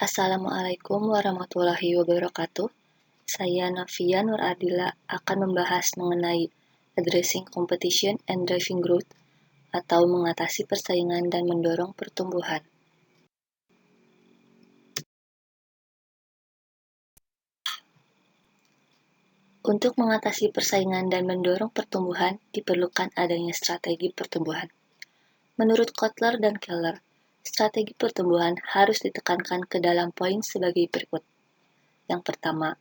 Assalamualaikum warahmatullahi wabarakatuh. Saya Novia Nuradila akan membahas mengenai Addressing Competition and Driving Growth atau mengatasi persaingan dan mendorong pertumbuhan. Untuk mengatasi persaingan dan mendorong pertumbuhan, diperlukan adanya strategi pertumbuhan. Menurut Kotler dan Keller, strategi pertumbuhan harus ditekankan ke dalam poin sebagai berikut. Yang pertama,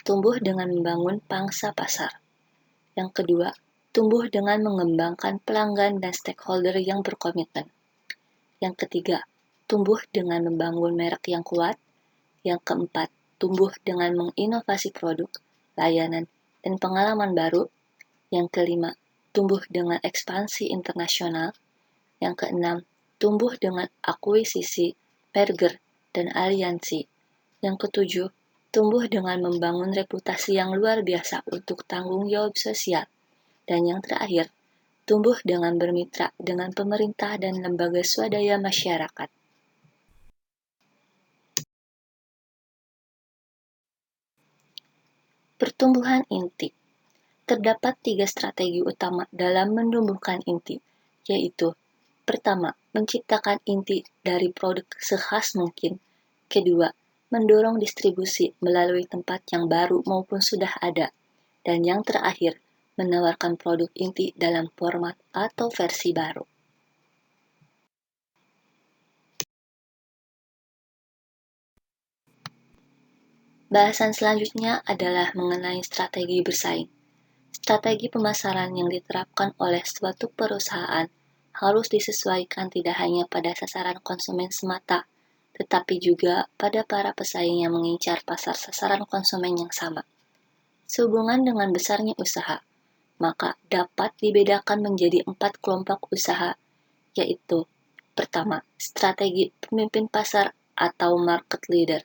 tumbuh dengan membangun pangsa pasar. Yang kedua, tumbuh dengan mengembangkan pelanggan dan stakeholder yang berkomitmen. Yang ketiga, tumbuh dengan membangun merek yang kuat. Yang keempat, tumbuh dengan menginovasi produk, layanan, dan pengalaman baru. Yang kelima, tumbuh dengan ekspansi internasional. Yang keenam, tumbuh dengan akuisisi, merger, dan aliansi. Yang ketujuh, tumbuh dengan membangun reputasi yang luar biasa untuk tanggung jawab sosial. Dan yang terakhir, tumbuh dengan bermitra dengan pemerintah dan lembaga swadaya masyarakat. Pertumbuhan inti. Terdapat 3 strategi utama dalam menumbuhkan inti, yaitu pertama, menciptakan inti dari produk sekhas mungkin. Kedua, mendorong distribusi melalui tempat yang baru maupun sudah ada. Dan yang terakhir, menawarkan produk inti dalam format atau versi baru. Bahasan selanjutnya adalah mengenai strategi bersaing. Strategi pemasaran yang diterapkan oleh suatu perusahaan harus disesuaikan tidak hanya pada sasaran konsumen semata, tetapi juga pada para pesaing yang mengincar pasar sasaran konsumen yang sama. Sehubungan dengan besarnya usaha, maka dapat dibedakan menjadi 4 kelompok usaha, yaitu pertama, strategi pemimpin pasar atau market leader.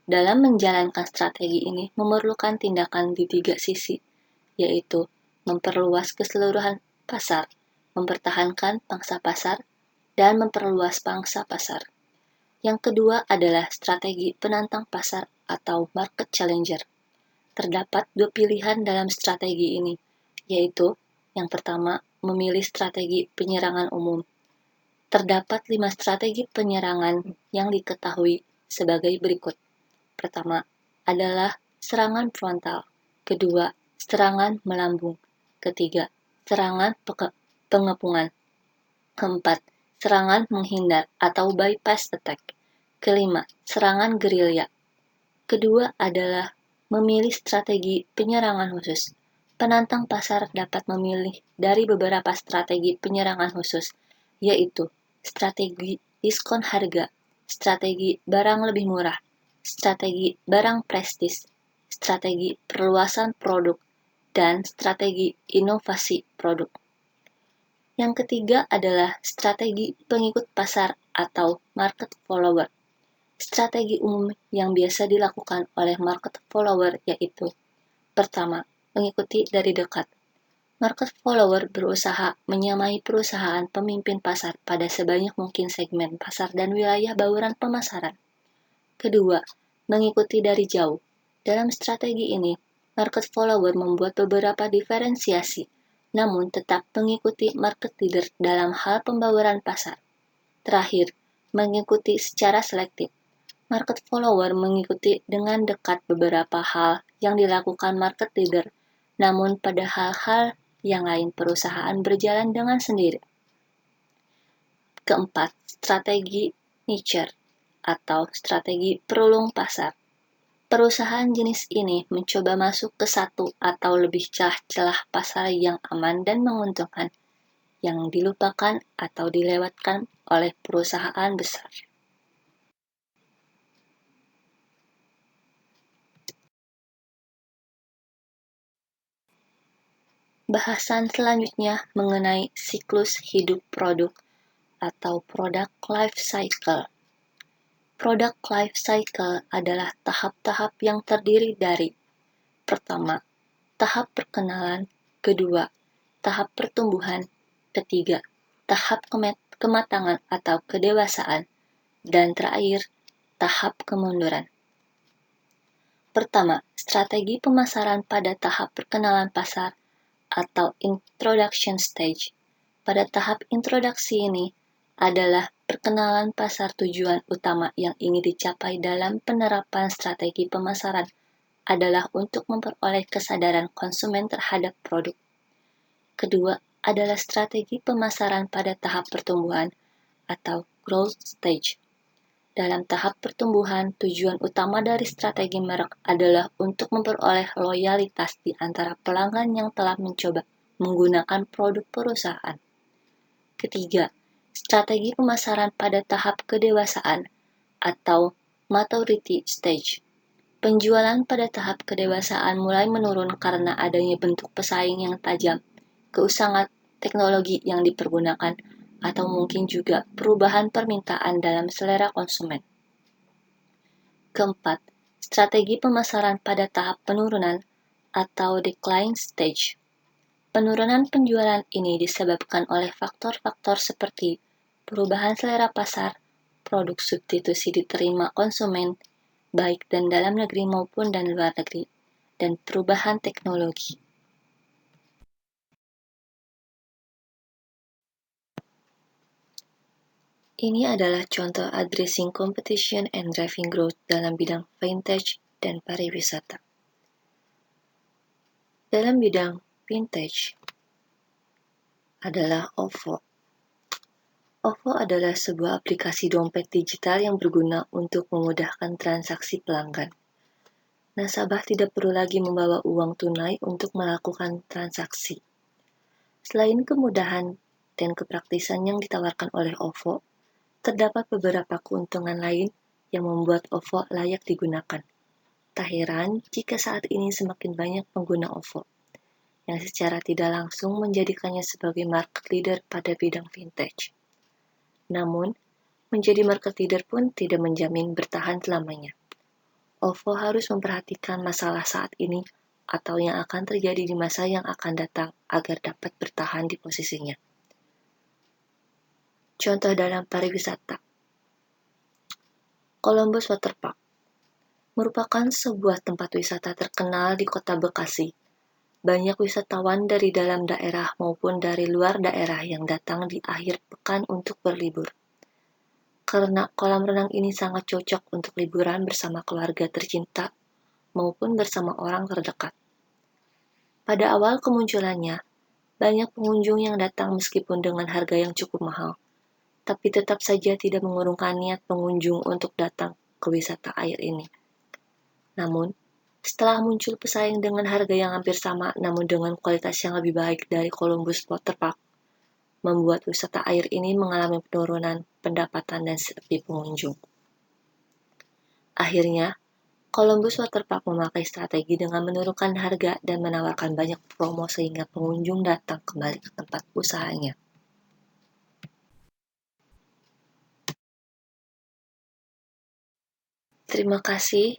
Dalam menjalankan strategi ini memerlukan tindakan di 3 sisi, yaitu memperluas keseluruhan pasar, mempertahankan pangsa pasar, dan memperluas pangsa pasar. Yang kedua adalah strategi penantang pasar atau market challenger. Terdapat 2 pilihan dalam strategi ini, yaitu yang pertama, memilih strategi penyerangan umum. Terdapat 5 strategi penyerangan yang diketahui sebagai berikut. Pertama adalah serangan frontal. Kedua, serangan melambung. Ketiga, serangan pengepungan. Keempat, serangan menghindar atau bypass attack. Kelima, serangan gerilya. Kedua adalah memilih strategi penyerangan khusus. Penantang pasar dapat memilih dari beberapa strategi penyerangan khusus, yaitu strategi diskon harga, strategi barang lebih murah, strategi barang prestis, strategi perluasan produk, dan strategi inovasi produk. Yang ketiga adalah strategi pengikut pasar atau market follower. Strategi umum yang biasa dilakukan oleh market follower yaitu pertama, mengikuti dari dekat. Market follower berusaha menyamai perusahaan pemimpin pasar pada sebanyak mungkin segmen pasar dan wilayah bauran pemasaran. Kedua, mengikuti dari jauh. Dalam strategi ini, market follower membuat beberapa diferensiasi, namun tetap mengikuti market leader dalam hal pembauran pasar. Terakhir, mengikuti secara selektif. Market follower mengikuti dengan dekat beberapa hal yang dilakukan market leader, namun pada hal-hal yang lain perusahaan berjalan dengan sendiri. Keempat, strategi niche atau strategi perulung pasar. Perusahaan jenis ini mencoba masuk ke satu atau lebih celah-celah pasar yang aman dan menguntungkan, yang dilupakan atau dilewatkan oleh perusahaan besar. Bahasan selanjutnya mengenai siklus hidup produk atau product life cycle. Product life cycle adalah tahap-tahap yang terdiri dari pertama, tahap perkenalan, kedua, tahap pertumbuhan, ketiga, tahap kematangan atau kedewasaan, dan terakhir, tahap kemunduran. Pertama, strategi pemasaran pada tahap perkenalan pasar atau introduction stage. Pada tahap introduksi ini adalah perkenalan pasar tujuan utama yang ingin dicapai dalam penerapan strategi pemasaran adalah untuk memperoleh kesadaran konsumen terhadap produk. Kedua adalah strategi pemasaran pada tahap pertumbuhan atau growth stage. Dalam tahap pertumbuhan, tujuan utama dari strategi merek adalah untuk memperoleh loyalitas di antara pelanggan yang telah mencoba menggunakan produk perusahaan. Ketiga, strategi pemasaran pada tahap kedewasaan atau maturity stage. Penjualan pada tahap kedewasaan mulai menurun karena adanya bentuk pesaing yang tajam, keusangan teknologi yang dipergunakan, atau mungkin juga perubahan permintaan dalam selera konsumen. Keempat, strategi pemasaran pada tahap penurunan atau decline stage. Penurunan penjualan ini disebabkan oleh faktor-faktor seperti perubahan selera pasar, produk substitusi diterima konsumen, baik dan dalam negeri maupun dan luar negeri, dan perubahan teknologi. Ini adalah contoh addressing competition and driving growth dalam bidang vintage dan pariwisata. Dalam bidang vintage adalah OVO. OVO adalah sebuah aplikasi dompet digital yang berguna untuk memudahkan transaksi pelanggan. Nasabah tidak perlu lagi membawa uang tunai untuk melakukan transaksi. Selain kemudahan dan kepraktisan yang ditawarkan oleh OVO, terdapat beberapa keuntungan lain yang membuat OVO layak digunakan. Tak heran jika saat ini semakin banyak pengguna OVO, yang secara tidak langsung menjadikannya sebagai market leader pada bidang vintage. Namun, menjadi market leader pun tidak menjamin bertahan selamanya. OVO harus memperhatikan masalah saat ini atau yang akan terjadi di masa yang akan datang agar dapat bertahan di posisinya. Contoh dalam pariwisata. Columbus Water Park merupakan sebuah tempat wisata terkenal di Kota Bekasi. Banyak wisatawan dari dalam daerah maupun dari luar daerah yang datang di akhir pekan untuk berlibur. Karena kolam renang ini sangat cocok untuk liburan bersama keluarga tercinta maupun bersama orang terdekat. Pada awal kemunculannya, banyak pengunjung yang datang meskipun dengan harga yang cukup mahal, tapi tetap saja tidak mengurungkan niat pengunjung untuk datang ke wisata air ini. Namun, setelah muncul pesaing dengan harga yang hampir sama namun dengan kualitas yang lebih baik dari Columbus Water Park, membuat wisata air ini mengalami penurunan pendapatan dan sepi pengunjung. Akhirnya, Columbus Water Park memakai strategi dengan menurunkan harga dan menawarkan banyak promo sehingga pengunjung datang kembali ke tempat usahanya. Terima kasih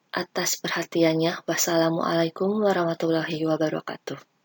atas perhatiannya. Wassalamualaikum warahmatullahi wabarakatuh.